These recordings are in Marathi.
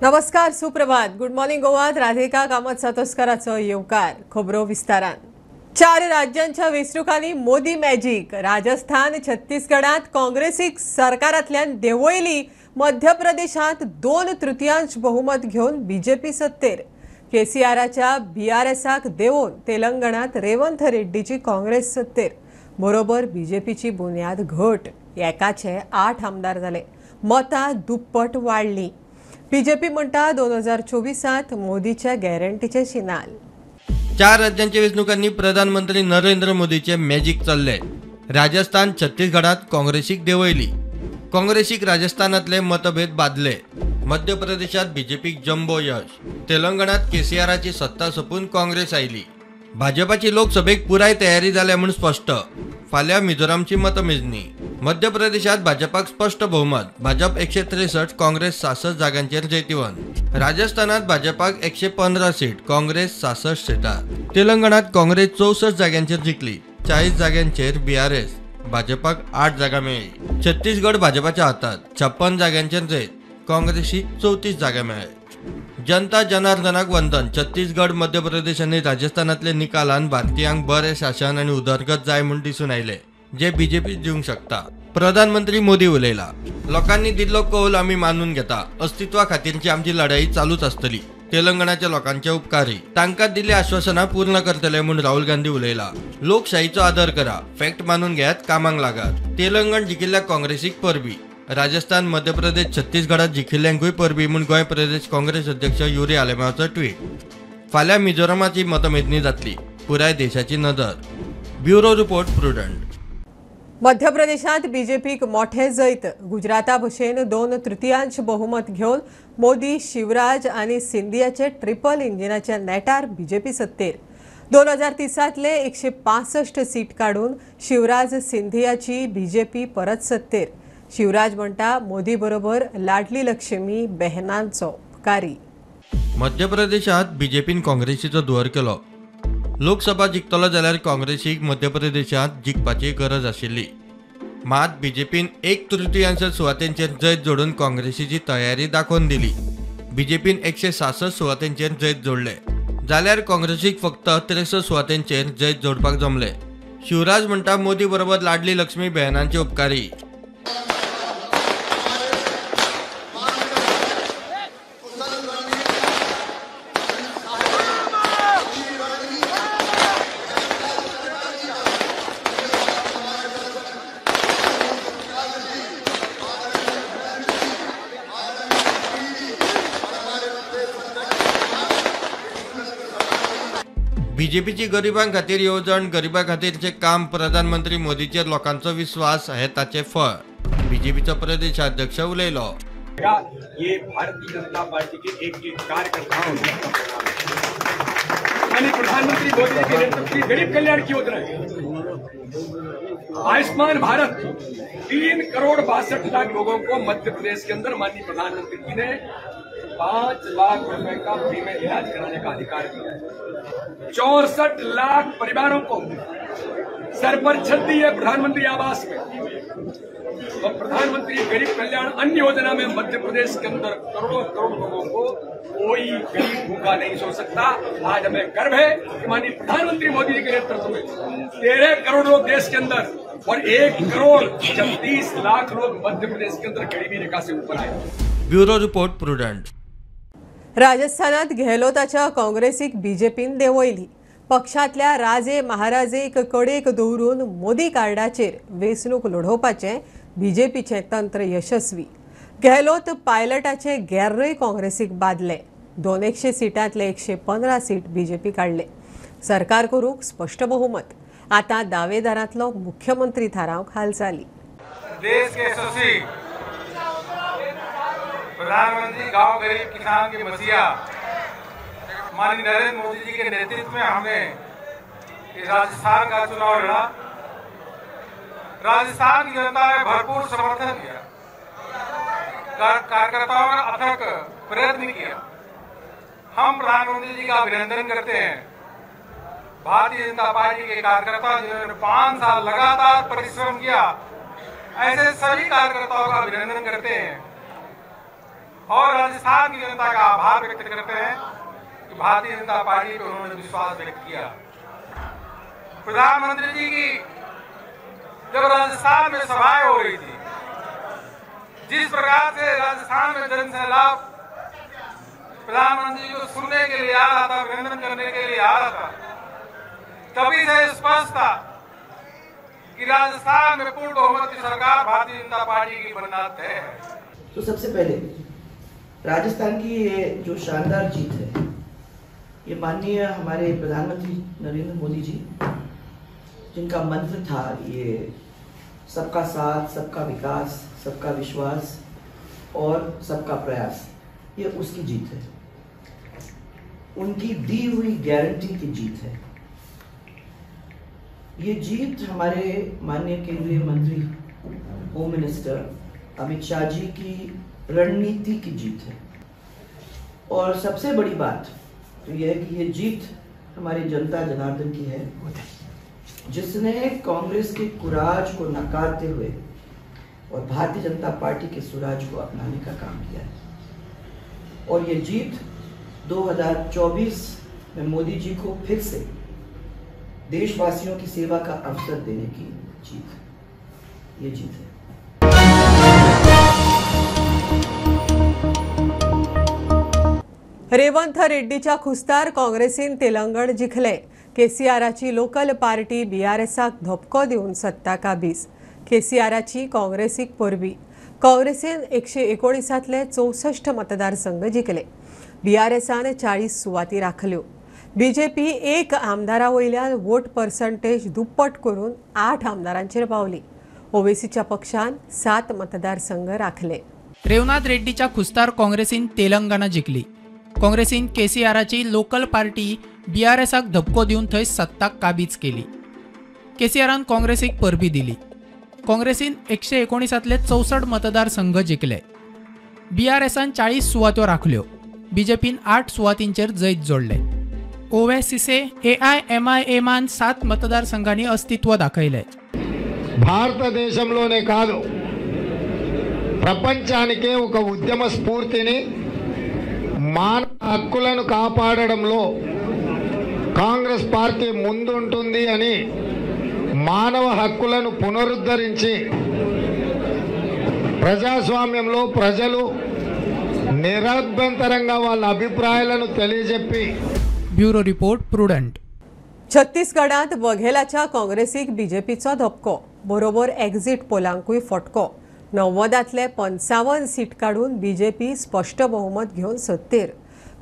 नमस्कार, सुप्रभात. गुड मॉर्निंग गोवात राधिका कामत सातोस्कराचो येवकार. खबरो विस्तारान. 4 राज्यांच्या वेंचणुकांनी मोदी मॅजिक. राजस्थान, छत्तीसगडात काँग्रेसीक सरकारांतल्यान देंवयली. मध्य प्रदेशात 2/3 बहुमत घेवन बीजेपी सत्तेर. केसीआराच्या बीआरएसाक देंवोवन तेलंगणात रेवंत रेड्डीची काँग्रेस सत्तेर. बरोबर बीजेपीची बुन्याद घट. एकाचे 8 आमदार जाले. मतां दुप्पट वाडली. बीजेपी म्हणटा 2024 मोदीच्या गॅरंटीचे शिनाल. 4 राज्यांच्या वेंचणुकांनी प्रधानमंत्री नरेंद्र मोदीचे मॅजिक चल्ले. राजस्थान, छत्तीसगडात काँग्रेसीक देंवयली. काँग्रेसीक राजस्थानातले मतभेद बादले. मध्य प्रदेशात बीजेपीक जंबो यश. तेलंगणात केसीआराची सत्ता सोपून काँग्रेस आयली. भाजपाची लोकसभेक पुराय तयारी जाल्या म्हूण स्पष्ट. फाल्यां मिझोरामची मतमेजणी. मध्य प्रदेशात भाजपाक स्पष्ट बहुमत. भाजप 163, काँग्रेस 66 जागांचेर जैतिवंत. राजस्थानात भाजपाक 115 सीट, काँग्रेस 66 सीटार. तेलंगणात काँग्रेस 64 जागांचेर जिखली. 40 जागांचेर बीआरएस. भाजपाक 8 जागा मेळ्ळी. छत्तीसगड भाजपाच्या हातात. 56 जागांचेर जैत. काँग्रेसी 34 जागा मेळ्ळ्या. जनता जनार्दनाक वंदन. छत्तीसगड, मध्य प्रदेश आनी राजस्थानातले निकालान भारतीयांक बरे शासन आनी उदरगत जाय म्हूण दिसून आयले, जे बीजेपी दिवंक शकता. प्रधानमंत्री मोदी उलयला. लोकांनी दिल्लो कौल आमी मानून घेता. अस्तित्वा खातीरची आमची लढाई चालूच आसतली. तेलंगणाच्या लोकांचे उपकारी. तांकां दिल्ली आश्वासनां पूर्ण करतले म्हूण राहुल गांधी उलयला. लोकशाहीचो आदर करा. फॅक्ट मानून घेयात, कामाक लागात. तेलंगण जिखिल्ल्या काँग्रेसीक परबी. राजस्थान, मध्य प्रदेश, छत्तीसगडात जिखिल्ल्यांकूय परबी म्हूण गोंय प्रदेश काँग्रेस अध्यक्ष युरी आलेमावचो ट्वीट. फाल्यां मिझोरामाची मतमेजणी जातली. पुराय देशाची नदर. Bureau report prudent. मध्य प्रदेशात बीजेपीक मोठे जैत. गुजराता भशेन 2/3 बहुमत घेवन मोदी, शिवराज आनी सिंधियाचे ट्रिपल इंजिनाच्या नेटार बीजेपी सत्तेर. 2030 165 सीट काडून शिवराज, सिंधियाची बीजेपी परत सत्तेर. शिवराज म्हणटा मोदी बरोबर लाडली लक्ष्मी बहनांचो उपकारी. मध्य प्रदेशात बीजेपीन काँग्रेसीचो धुवर केलो. लोकसभा जिखतलो जाल्यार काँग्रेसीक मध्य प्रदेशात जिखपाची गरज आशिल्ली. मात बीजेपीन 1/3 सुवातेंचेर जैत जोडून काँग्रेसीची तयारी दाखोवन दिली. बीजेपीन 166 सुवातेंचेर जैत जोडले, जाल्यार काँग्रेसीक फक्त 63 सुवातेंचेर जैत जोडपाक जमले. शिवराज म्हणटा मोदी बरोबर लाडली लक्ष्मी बहनांचे उपकारी. बीजेपीची गरिबां खातीर येवजण, गरिबां खातीरचे काम, प्रधानमंत्री मोदीचेर लोकांचो विश्वास हे ताचे फळ. बीजेपीचो प्रदेशाध्यक्ष उलयलो. ये भारतीय जनता पार्टी के एक कार्यकर्ताओं यानी प्रधानमंत्री मोदी के नेतृत्व की गरीब कल्याण की योजना है. आयुष्मान भारत 3 करोड़ 62 लाख लोगों को मध्य प्रदेश के अंदर माननीय प्रधानमंत्री जी ने 5 लाख रुपए का फ्री में इलाज कराने का अधिकार दिया है. 64 लाख परिवारों को सर पर छत दी है प्रधानमंत्री आवास में. और प्रधानमंत्री गरीब कल्याण अन्न योजना में मध्य प्रदेश के अंदर करोड़ों करोड़ लोगों को कोई गरीब भूखा नहीं सो सकता. आज हमें गर्व है कि माननीय प्रधानमंत्री मोदी जी के नेतृत्व में 13 करोड़ लोग देश के अंदर और 1 करोड़ 36 लाख लोग मध्य प्रदेश के अंदर गरीबी रेखा से ऊपर आए. Bureau report prudent. राजस्थानात गेहलोताच्या काँग्रेसीक बीजेपीन देंवयली. पक्षातल्या राजे महाराजेक कडेक दवरून मोदी कार्डाचेर वेंचणूक लढोवपाचें बीजेपीचें तंत्र यशस्वी. गेहलोत पायलटाचे गॅर्रय काँग्रेसीक बादले. 200 सीटांतले 115 सीट बीजेपी काडले. सरकार करूंक स्पष्ट बहुमत. आतां दावेदारांतलो मुख्यमंत्री थारावंक हालचाली. देश के यशस्वी प्रधानमंत्री गांव गरीब किसान के मसीहा माननीय नरेंद्र मोदी जी के नेतृत्व में हमने राजस्थान का चुनाव लड़ा. राजस्थान की जनता ने भरपूर समर्थन दिया. कार्यकर्ताओं ने अथक प्रयत्न किया. हम प्रधानमंत्री जी का अभिनंदन करते हैं. भारतीय जनता पार्टी के कार्यकर्ता जिन्होंने 5 साल लगातार परिश्रम किया, ऐसे सभी कार्यकर्ताओं का अभिनंदन करते हैं. और राजस्थान की जनता का आभार व्यक्त करते हैं कि भारतीय जनता पार्टी पर उन्होंने विश्वास व्यक्त किया। प्रधानमंत्री जी की जब राजस्थान में सभाएं हो रही थी, जिस प्रकार से राजस्थान में जनसैलाब प्रधानमंत्री को सुनने के लिए आ रहा था, अभिनंदन करने के लिए आ रहा था, तभी से स्पष्ट था कि राजस्थान में पूर्ण बहुमत की सरकार भारतीय जनता पार्टी की बनना तय है। तो सबसे पहले राजस्थान की ये जो शानदार जीत है, ये माननीय हमारे प्रधानमंत्री नरेंद्र मोदी जी, जिनका मंत्र था ये सबका साथ, सबका विकास, सबका विश्वास और सबका प्रयास, ये उसकी जीत है। उनकी दी हुई गारंटी की जीत है। ये जीत हमारे माननीय केंद्रीय मंत्री होम मिनिस्टर अमित शाह जी की रणनीति की जीत है। और सबसे बड़ी बात तो यह है कि ये जीत हमारी जनता जनार्दन की है, जिसने कांग्रेस के कुराज को नकारते हुए और भारतीय जनता पार्टी के सुराज को अपनाने का काम किया है। और ये जीत 2024 में मोदी जी को फिर से देशवासियों की सेवा का अवसर देने की जीत, ये जीत है। रेवंत रेड्डीच्या खुस्तार काँग्रेसीन तेलंगण जिखले। केसीआराची लोकल पार्टी बीआरएसाक धपको दिवन सत्ता काबीज। केसीआराची काँग्रेसीक परबी। काँग्रेसीन 119तले 64 मतदारसंघ जिखले। बीआरएसान 40 सुवाती राखल्यो। बीजेपी 1 आमदारा वयल्यान वोट पर्संटेज दुप्पट करून 8 आमदारांचेर पावली। ओवेसीच्या पक्षान 7 मतदारसंघ राखले। रेवनाथ रेड्डीच्या खुस्तार काँग्रेसीन तेलंगणा जिखली। काँग्रेसीन केसीआराची लोकल पार्टी बीआरएसाक धपको दिवन थंय सत्ता काबीज केली। केसीआरान काँग्रेसीक परबी दिली। काँग्रेसीन 119तले 64 मतदारसंघ जिखले। बीआरएसान 40 सुवात्यो राखल्यो। बीजेपीन 8 सुवातींचेर जैत जोडले। ओवैसीसे ఏఐఎంఐఎం 7 मतदारसंघांनी अस्तित्व दाखयले। భారతదేశంలోనే కాదు ప్రపంచానికే ఒక ఉద్యమ స్ఫూర్తిని మానవ హక్కులను కాపాడడంలో కాంగ్రెస్ పార్టీ ముందుంటుంది అని మానవ హక్కులను పునరుద్ధరించి ప్రజాస్వామ్యంలో ప్రజలు నిరభ్యంతరంగా వాళ్ళ అభిప్రాయాలను తెలియజెప్పి ब्युरो रिपोर्ट प्रुडंट। छत्तीसगडात वघेलाच्या काँग्रेसीक बीजेपीचो धपको, बरोबर एक्झिट पोलांकूय फटको। 90तले 55 सीट काडून बीजेपी स्पष्ट बहुमत घेवन सत्तेर।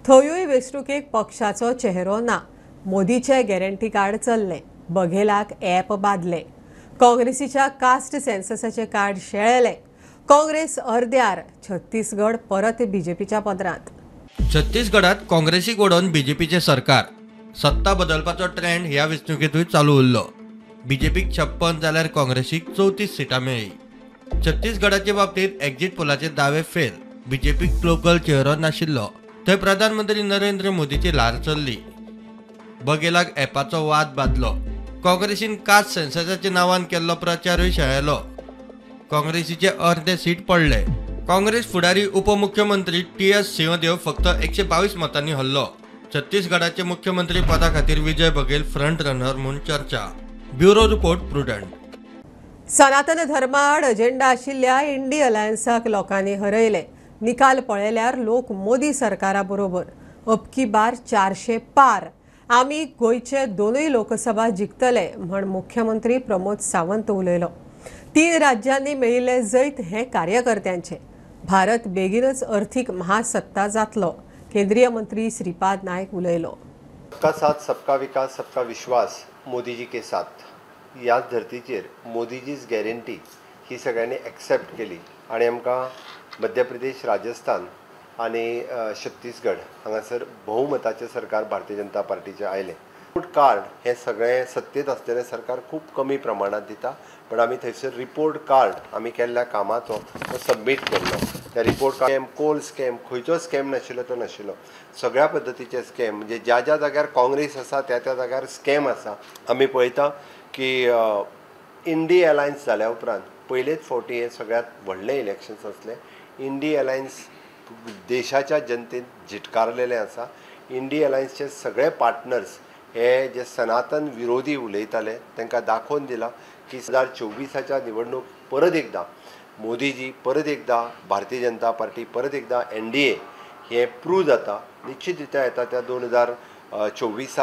थंयूय वेंचणुकेक पक्षाचो चेहरो ना। मोदीचे गॅरंटी कार्ड चल्ले। बघेलाक ॲप बादले। काँग्रेसीच्या कास्ट सेन्ससाचे कार्ड शेळले। काँग्रेस अर्द्यार। छत्तीसगड परत बीजेपीच्या पदरांत। छत्तीसगडात काँग्रेसीक ओडोन बीजेपीचे सरकार। सत्ता बदलपाचो ट्रेंड ह्या वेंचणुकेंतूय चालू उरलो। बीजेपीक 56 जाल्यार काँग्रेसीक 34 सीटां मेळ्ळी। छत्तीसगडाचे बाबतींत एक्झिट पोलाचे दावे फेल। बीजेपीक लोकल चेहरो नाशिल्लो, थंय प्रधानमंत्री नरेंद्र मोदीची ल्हार चल्ली। बघेलाक ॲपाचो वाद बादलो। काँग्रेसीन कास्ट सेन्ससाच्या नांवान केल्लो प्रचारूय शेळयलो। काँग्रेसीचे अर्दे सीट पडले। काँग्रेस फुडारी उपमुख्यमंत्री टी.एस. सिंहदेव फक्त 122 मतांनी हरलो। छत्तीसगडाचे मुख्यमंत्री पदा खातीर विजय बघेल फ्रंट रनर म्हणून चर्चा। Bureau report prudent. सनातन धर्माआड अजेंडा आशिल्ल्या इंडी अलायन्साक लोकांनी हरयले। निकाल पळयल्यार लोक मोदी सरकारा बरोबर। अबकी बार 400 पार। आमी गोंयचे दोनूय लोकसभा जिखतले म्हण मुख्यमंत्री प्रमोद सावंत उलयलो। 3 राज्यांनी मेळिल्ले जैत हे कार्यकर्त्यांचे। भारत बेगीनच अर्थीक महासत्ता जातलो। केंद्रीय मंत्री श्रीपाद नायक उलयलो। सबका साथ, सबका विकास, सबका विश्वास मोदी जी के साथ ह्याच धर्तीचेर मोदीजीच गॅरंटी ही सगळ्यांनी एक्सेप्ट केली आणि आमकां मध्य प्रदेश, राजस्थान आणि छत्तीसगड हांगासर बहुमताचे सरकार भारतीय जनता पार्टीचे आयले। रिपोर्ट कार्ड हे सगळे सत्तेत असलेले सरकार खूप कमी प्रमाणात दिता, पण आमी थंयसर रिपोर्ट कार्ड आमी केल्ल्या कामाचो तो सबमीट केल्लो। त्या रिपोर्ट कार्ड कोल स्कॅम खंयचो स्कॅम नाशिल्लो तो नाशिल्लो, सगळ्या पद्दतीचे स्कॅम म्हणजे ज्या ज्या जाग्यार काँग्रेस आसा त्या त्या जाग्यार स्कॅम आसा। आमी पळयता की इंडी अलायन्स जाल्या उपरांत पयलेच फावटी हे सगळ्यात व्हडले इलेक्शन्स आसले। इंडी अलायन्स देशाच्या जनतेन झिटकारलेलें आसा. इंडी अलायन्सचे सगळे पार्टनर्स हे जे सनातन विरोधी उलयताले तांकां दाखोवन दिला की 2024च्या निवडणूक परत एकदा मोदीजी, परत एकदा भारतीय जनता पार्टी, परत एकदा NDA हे प्रूव जाता. निश्चितरित्या येता त्या 2024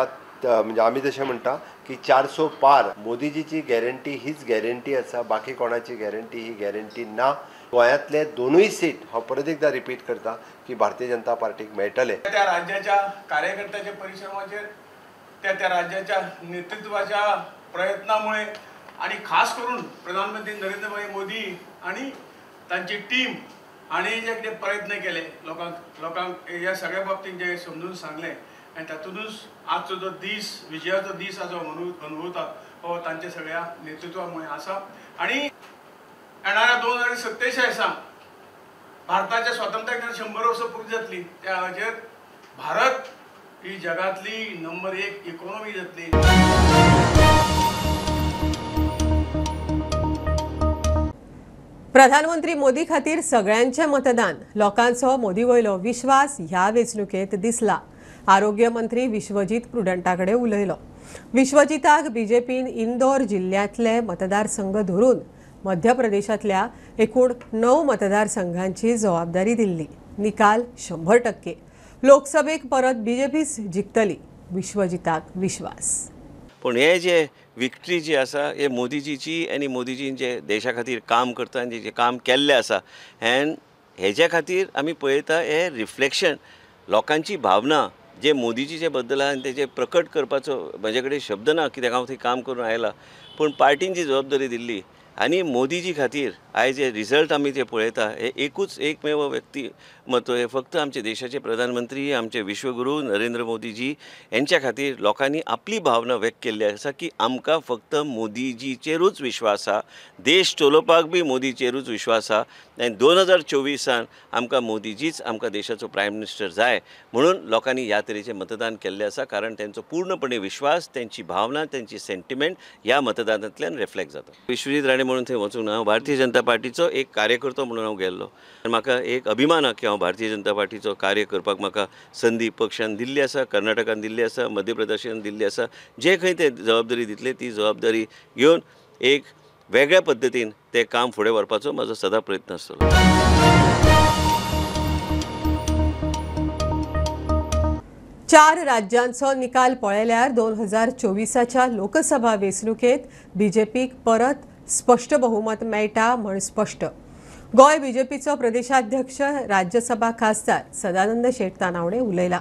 म्हणजे आमी जशें म्हणटा की 400 पार. मोदीजीची गॅरंटी हीच गॅरंटी आसा, बाकी कोणाची गॅरंटी ही गॅरंटी ना. गोंयांतले दोनूय सीट हांव परत एकदा रिपीट करता की भारतीय जनता पार्टीक मेळटले. त्या राज्याच्या कार्यकर्त्याच्या परिश्रमाचेर, त्या राज्याच्या नेतृत्वाच्या प्रयत्नामुळे आणि खास करून प्रधानमंत्री नरेंद्र भाई मोदी आणि तांची टीम आणि जे कितें प्रयत्न केले लोकांक ह्या सगळ्या बाबतींत जे समजून सांगले आनी तातूंतच आजचो जो दीस, विजयाचो दीस जो अनुभवता हो तांच्या सगळ्या नेतृत्वामुळे आसा. आणि येणाऱ्या 2047 भारताच्या स्वातंत्र्याक 100 वर्सां पुरी जातली. त्या हाचेर भारत ही जगातली नंबर 1 इकॉनॉमी जातली. प्रधानमंत्री मोदी खातीर सगळ्यांचे मतदान, लोकांचो मोदी वयलो विश्वास ह्या वेंचणुकेंत दिसला. आरोग्य मंत्री विश्वजीत प्रुडंटाकडे उलयलो. विश्वजिताक बीजेपीन इंदोर जिल्ल्यांतले मतदारसंघ धरून मध्य प्रदेशातल्या एकूण 9 मतदारसंघांची जबाबदारी दिल्ली. निकाल 100%. लोकसभेक परत बीजेपीच जिखतली, विश्वजिताक विश्वास. पण हे जे विक्ट्री जी आसा हे मोदीजीची आनी मोदीजीन जे देशा खातीर काम करता आनी जे काम केल्लें आसा हेज्या खातीर आमी पळयता हे रिफ्लेक्शन लोकांची भावना जे मोदीजीचे बद्दल आहा आनी तेजे प्रकट करपाचो म्हजे कडेन शब्द ना कित्याक हांव थंय काम करून आयला. पूण पार्टीन जी जबाबदारी दिल्ली आनी मोदीजी खातीर आयज जे रिजल्ट आमी ते पळयता हे एकमेव व्यक्तिमत्व हे फक्त आमचे देशाचे प्रधानमंत्री आमचे विश्वगुरू नरेंद्र मोदीजी यांच्या खातीर लोकांनी आपली भावना व्यक्त केल्ली आसा की आमकां फक्त मोदीजीचेरूच विश्वास आसा, देश चलोवपाक बी मोदीचेरूच विश्वास आसा आनी 2024 आमकां मोदीजीच आमकां देशाचो प्रायम मिनिस्टर जाय म्हणून लोकांनी ह्या तरेचें मतदान केल्लें आसा. कारण तांचो पूर्णपणे विश्वास, तांची भावना, तांची सेंटिमेंट ह्या मतदानांतल्यान रिफ्लेक्ट जाता. विश्वजीत राणे म्हणून थंय वचूंक ना, हांव भारतीय जनता पार्टीचो एक कार्यकर्तो म्हणून हांव गेल्लो आनी म्हाका एक अभिमान आसा की हांव भारतीय जनता पार्टीचो कार्य करपाक म्हाका संदी पक्षान दिल्ली आसा, कर्नाटकान दिल्ली आसा, मध्य प्रदेशान दिल्ली आसा. जे खंय ते जबाबदारी दितले ती जबाबदारी घेवन एक वेगळ्या पद्दतीन ते काम फुडें व्हरपाचो म्हजो सदां प्रयत्न आसतलो. 4 राज्यांचो निकाल पळयल्यार 2024च्या लोकसभा वेंचणुकेत बीजेपीक परत स्पष्ट बहुमत मेळटा म्हण स्पष्ट. गोंय बीजेपीचो प्रदेशाध्यक्ष राज्यसभा खासदार सदानंद शेट तानावडे उलयला.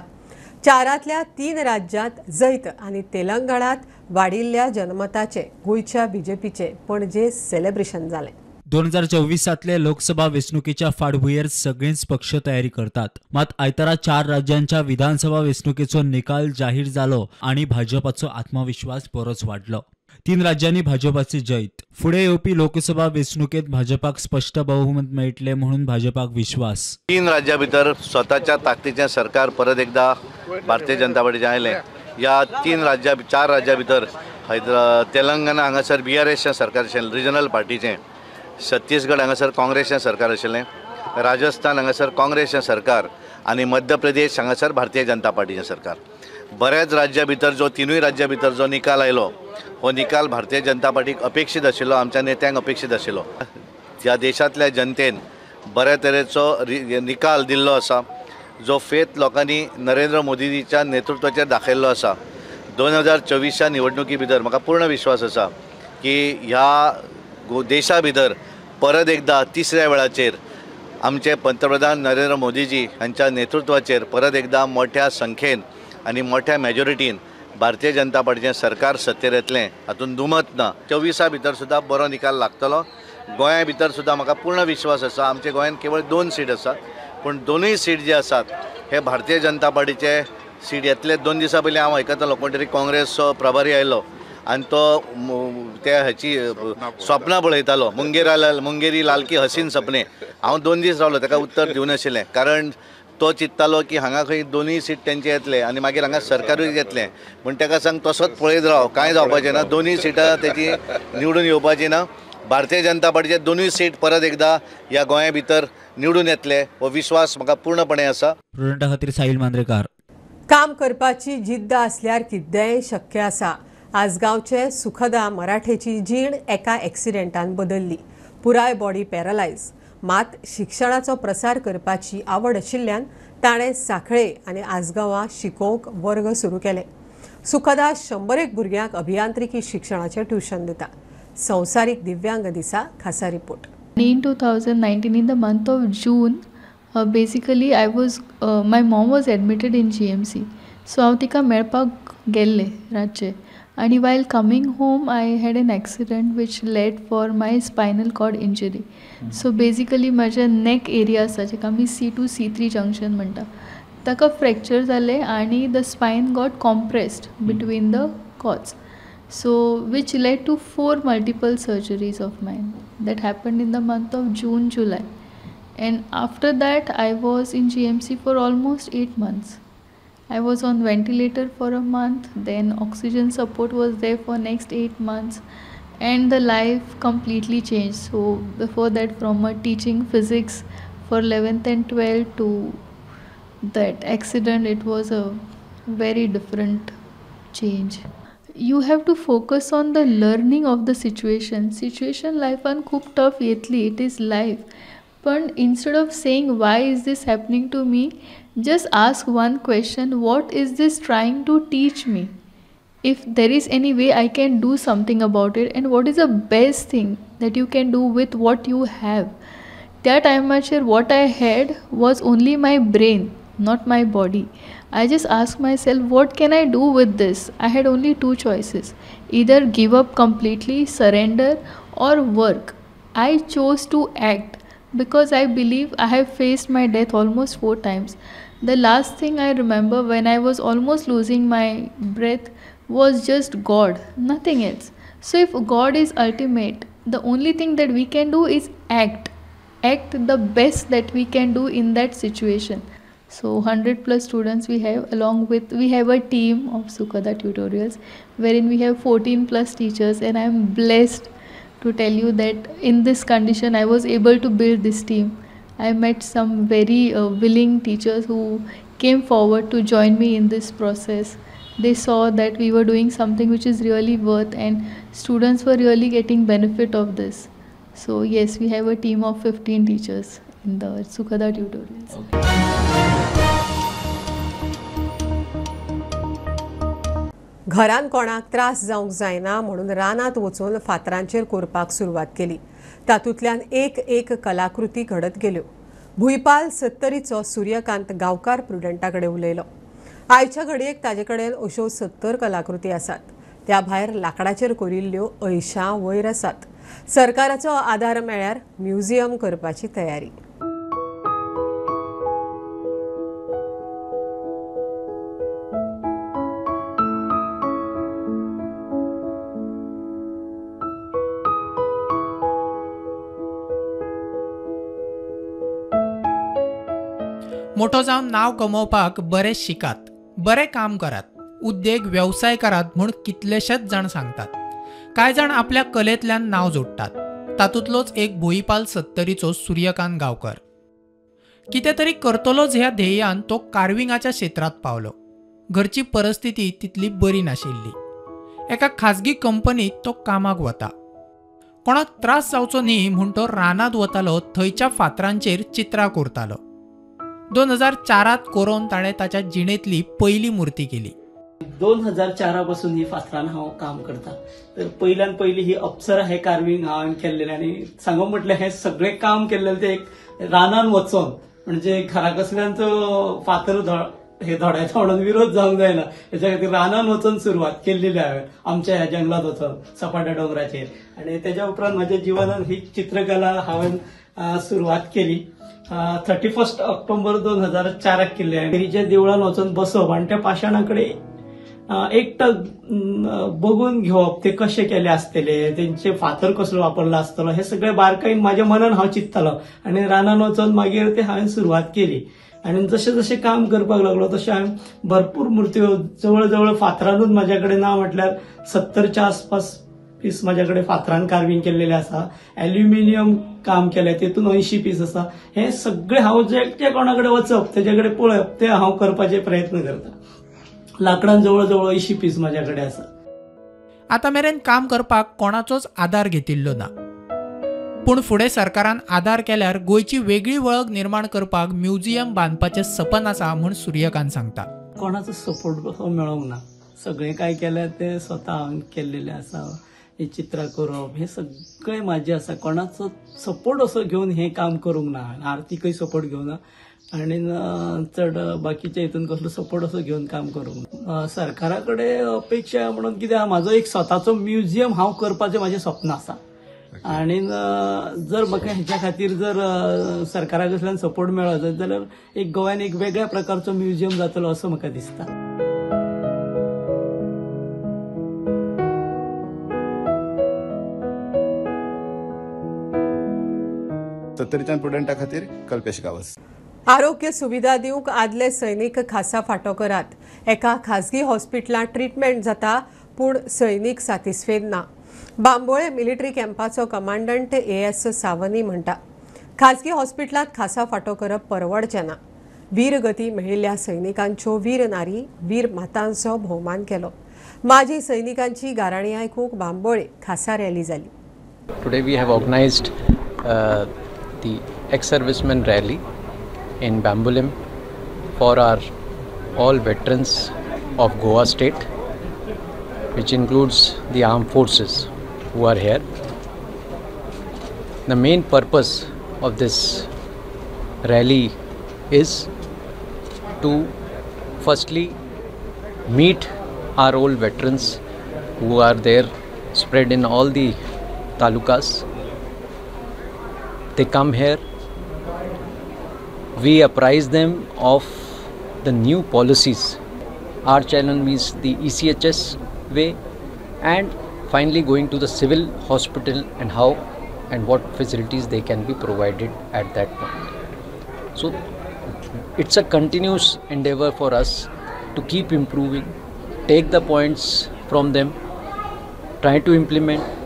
4 राज्यांत जैत आनी तेलंगणात वाडिल्ल्या जनमताचे गोंयच्या बीजेपीचे पणजे सेलेब्रेशन जालें. 2024 लोकसभा वेंचणुकेच्या फाटभुंयेर सगळींच पक्ष तयारी करतात. मात आयतारा 4 राज्यांच्या विधानसभा वेंचणुकेचो निकाल जाहीर जालो आनी भाजपाचो आत्मविश्वास बरोच वाडलो. 3 राज्यांनी भाजपाची जैत. फुडें येवपी लोकसभा वेंचणुकेत भाजपाक स्पष्ट बहुमत मेळटले म्हणून भाजपाक विश्वास. 3 राज्यां भितर स्वताच्या ताकदीचें सरकार परत एकदा भारतीय जनता पार्टीचें आयलें. ह्या 4 राज्यां भितर तेलंगणा हांगासर BRSचें सरकार आशिल्लें, रिजनल पार्टीचें. छत्तीसगड हांगासर काँग्रेसचें सरकार आशिल्लें, राजस्थान हांगासर काँग्रेसचें सरकार आनी मध्य प्रदेश हांगासर भारतीय जनता पार्टीचें सरकार. बऱ्याच राज्यां भितर जो 3 राज्यां भितर जो निकाल आयलो हो निकाल भारतीय जनता पार्टीक अपेक्षीत आशिल्लो, आमच्या नेत्यांक अपेक्षीत आशिल्लो. ह्या देशांतल्या जनतेन बऱ्या तरेचो निकाल दिल्लो आसा जो फेथ लोकांनी नरेंद्र मोदीजीच्या नेतृत्वाचेर दाखयल्लो आसा. 2024च्या निवडणुकी भितर म्हाका पूर्ण विश्वास आसा की ह्या देशा भितर परत एकदा 3ऱ्या वेळाचेर आमचे पंतप्रधान नरेंद्र मोदीजी हांच्या नेतृत्वाचेर परत एकदा मोठ्या संख्येन आनी मोठ्या मेजॉरिटीन भारतीय जनता पार्टीचें सरकार सत्तेर येतलें हातूंत दुमत ना. 24 भितर सुद्दां बरो निकाल लागतलो. गोंया भितर सुद्दां म्हाका पूर्ण विश्वास आसा. आमच्या गोंयांत केवळ 2 सीट आसात पूण दोनूय सीट जे आसात हे भारतीय जनता पार्टीचे सीट येतले. 2 दिसां पयलीं हांव आयकतालो कोण तरी काँग्रेसचो प्रभारी आयलो आनी तो त्या हाची स्वप्नां पळयतालो, मुंगेरी लाल की हसीन सपने. हांव 2 दीस रावलो ताका उत्तर दिवनाशिल्लें कारण तो चिंततालो की हांगा खंय दोनूय सीट तेंचे येतले आनी मागीर हांगा सरकारूय येतलें म्हूण ताका सांग तसोच पळयत राव, कांय जावपाचें ना. दोनूय सिटां तेची निवडून येवपाची ना भारतीय जनता पार्टीचे दोनूय सीट परत एकदा ह्या गोंया भितर निवडून येतले हो विश्वास म्हाका पूर्णपणे आसा. प्रुडंटा खातीर साहिल मांद्रेकार. काम करपाची जिद्द असल्यार कितेंय शक्य आसा. आसगांवचे सुखदा मराठेची जीण एका एक्सिडेंटान बदल्ली. पुराय बॉडी पॅरलायज. मात शिक्षणाचो प्रसार करपाची आवड आशिल्ल्यान ताणें सांखळे आनी आसगांवां शिकोवंक वर्ग सुरू केले. सुखदा 100 भुरग्यांक अभियांत्रिकी शिक्षणाचें ट्युशन दिता. संवसारीक दिव्यांग दिसा खासा report. In 2019, in the month of June, basically my mom was admitted in GMC. So हांव तिका मेळपाक गेल्लें रातचें. And while coming home, I had an accident which led for my spinal cord injury. So basically माझ्या neck area आसा जेका आमी C2 C3 junction म्हणटा ताका फ्रॅक्चर जालें आनी the spine got compressed between the cords. So which led to 4 multiple surgeries of mine that happened in the month of June, July. And after that I was in GMC for almost 8 months. I was on ventilator for a month, then oxygen support was there for next 8 months, and the life completely changed. So before that, from a teaching physics for 11th and 12th to that accident, it was a very different change. You have to focus on the learning of the situation life and खूप tough येतली, it is life. But instead of saying why is this happening to me, just ask one question: what is this trying to teach me? If there is any way I can do something about it, and what is the best thing that you can do with what you have? That time what I had was only my brain, not my body. I just asked myself, what can I do with this? I had only 2 choices: either give up completely, surrender, or work. I chose to act because I believe I have faced my death almost 4 times. The last thing I remember when I was almost losing my breath was just God, nothing else. So if God is ultimate, the only thing that we can do is act the best that we can do in that situation. So 100+ students we have a team of Sukhada Tutorials wherein we have 14+ teachers, and I am blessed to tell you that in this condition I was able to build this team. I met some very willing teachers who came forward to join me in this process. They saw that we were doing something which is really worth, and students were really getting benefit of this. So yes, we have a team of 15 teachers in the Sukhada Tutorials. घरान कोणाक त्रास जावंक जायना म्हणून रानात वचून फातरांचेर कोरपाक सुरवात केली. तातूंतल्यान एक कलाकृती घडत गेल्यो. भुईपाल 70चो सूर्यकांत गांवकार प्रुडंटा कडेन उलयलो. आयच्या घडयेक ताजे कडेन अश्यो 70 कलाकृती आसात. त्या भायर लाकडाचेर कोरिल्ल्यो 80 वयर आसात. सरकाराचो आदार मेळ्यार म्युझियम करपाची तयारी. मोठो जावन नाव कमोवपाक बरें शिकात, बरें काम करात, उद्देग वेवसाय करात म्हूण कितलेशेच जाण सांगतात. कांय जाण आपल्या कलेंतल्यान नाव जोडटात. तातूंतलोच एक भुईपाल 70चो सूर्यकांत गांवकर. कितें तरी करतलोच ह्या ध्येयान तो कार्विंगाच्या क्षेत्रांत पावलो. घरची परिस्थिती तितली बरी नाशिल्ली. एका खाजगी कंपनीत तो कामाक वता. कोणाक त्रास जावचो न्ही म्हूण तो रानांत वतालो, थंयच्या फातरांचेर चित्रां कोरतालो. 2004 कोरोन ताणें ताच्या जिणेंतली पयली मूर्ती केली. 2004 पासून ही फातरान हांव काम करता. तर पयल्यान पयली ही अप्सरा हे कार्विंग हांवें केल्लेलें, आनी सांगो म्हटल्यार हें सगळें काम केल्लें ते एक रानान वचोन, म्हणजे घरा कसल्यांचो फातर हे धोडायचा म्हणून विरोध जावंक जायना, हेच्या खातीर रानान वचोन सुरवात केल्लेली हांवें आमच्या ह्या जंगलात वचोन सपाट्या डोंगराचेर. आनी तेच्या उपरांत म्हज्या जिवनांत ही चित्रकला हांवें सुरवात केली. 31 ऑक्टोबर 2004 केल्ले. गिरीच्या देवळान वचून बसप आनी त्या पाशाणा कडेन एकटो बघून घेवप ते कशे केले आसतले, तेंचे फातर कसलो वापरलो आसतलो, हे सगळे बारकायेन म्हाज्या मनान हांव चिंत्तालो. आनी रानान वचून मागीर ते हांवें सुरवात केली. आनी जशें जशें काम करपाक लागलो तशें हांवें भरपूर मुर्त्यो जवळ जवळ फातरानूच म्हाज्या कडेन ना म्हटल्यार 70च्या आसपास पीस माझ्याकडे फातरान कार्विंग केलेले आसा, एल्युमिनियम काम केले तेतून 80 पीस आसा. हे सगळे हांव जे कोणाकडे वचप तेजेकडे पळप ते हांव करपाचे प्रयत्न करता. लाकडान जवळ जवळ 80 पीस माझ्याकडे आसा. आतां मेरेन काम करपाक कोणाचोच आदार घेतिल्लो ना, पूण फुडें सरकारान आदार केल्यार गोंयची वेगळी वळख निर्माण करपाक म्युझियम बांदपाचें सपन आसा म्हूण सूर्यकांत सांगता. कोणाचो सपोर्ट असो मेळोंक ना. सगळें काय केलें ते स्वता हांवें केल्लेलें आसा. हे चित्रां करप हे सगळें म्हाजें आसा. कोणाचो सपोर्ट असो घेवन हें काम करूंक ना. आर्थीकय सपोर्ट घेवना आनी चड बाकीच्या हितून कसलो सपोर्ट असो घेवन काम करूंक ना. सरकारा कडेन अपेक्षा म्हणून कितें आहा, म्हाजो एक स्वताचो म्युझियम हांव करपाचें म्हाजें स्वप्न आसा. आणि जर म्हाका हेच्या खातीर जर सरकारा कडल्यान सपोर्ट मेळत जाल्यार एक गोंयान एक वेगळ्या प्रकारचो म्युझियम जातलो असो म्हाका दिसता. सत्तरीच्यान प्रुडंटा खातीर कल्पेश गावस. आरोग्य सुविधा दिवंक आदले सैनीक खासा फांटो करात. एका खाजगी हॉस्पिटलांत ट्रिटमेंट जाता पूण सैनीक सॅटिस्फायड ना. बांबोळे मिलिटरी कॅम्पाचो कमांडंट AS सावनी म्हणटा, खाजगी हॉस्पिटलांत खासा फांटो करप परवडचें ना. वीरगती मेळिल्ल्या सैनिकांच्यो वीर नारी वीर मातांचो भोवमान केलो. माजी सैनिकांची गाराणी आयकूंक बांबोळे खासा रॅली जाली. Today we have organized the ex-servicemen rally in Bambolim for our all veterans of Goa state, which includes the armed forces who are here. The main purpose of this rally is to firstly meet our old veterans who are there spread in all the talukas. They come here, we apprise them of the new policies. Our channel is the ECHS way, and finally going to the civil hospital and how and what facilities they can be provided at that point. So it's a continuous endeavor for us to keep improving, take the points from them, try to implement.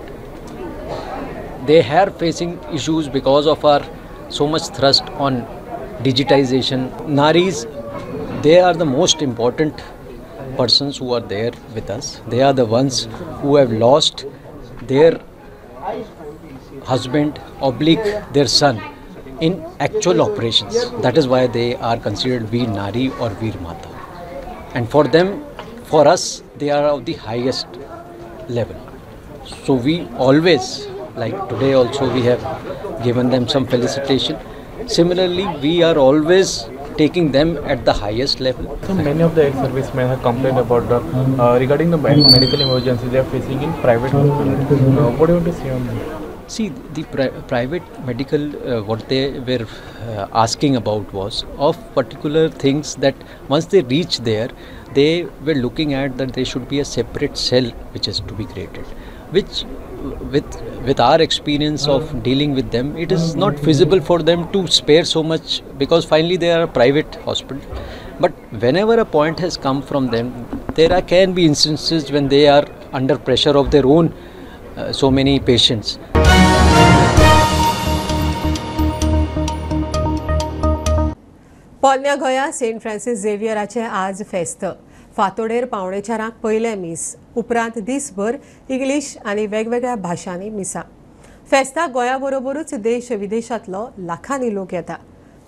They are facing issues because of our so much thrust on digitization. Naris, they are the most important persons who are there with us. They are the ones who have lost their husband oblique their son in actual operations. That is why they are considered Veer Nari or Veer Mata. And for them, for us, they are of the highest level. So we always, like today also we have given them some felicitation. Similarly, we are always taking them at the highest level. So many of the ex-servicemen have complained about regarding the medical emergency they are facing in private hospitals. What do you want to say on that? See, the private medical, what they were asking about was of particular things that once they reach there, they were looking at that there should be a separate cell which is to be created, which with our experience of dealing with them, it is not feasible for them to spare so much because finally they are a private hospital. But whenever a point has come from them, there can be instances when they are under pressure of their own so many patients. पोरण्या गोंया सेंट फ्रांसीस झेवियराचे आज फेस्त. फातोडेर पावणे 4 पयले मीस, उपरांत दिसभर इंग्लीश आनी वेगवेगळ्या भाशांनी मिसा. फेस्ताक गोंया बरोबरूच देश विदेशांतलो लाखांनी लोक येता.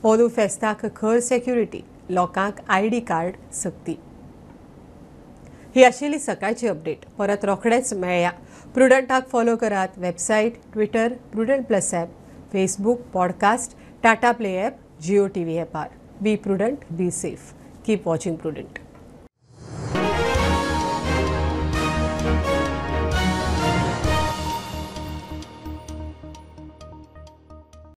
अंदू फेस्ताक खर सेक्युरिटी, लोकांक ID कार्ड सक्ती. ही आशिल्ली सकाळची अपडेट. परत रोखडेच मेळया. प्रुडंटाक फॉलो करात. Website, Twitter, Prudent plus app, Facebook, podcast, Tata play app, Jio TV ॲपार. Be Prudent, be safe. Keep watching prudent.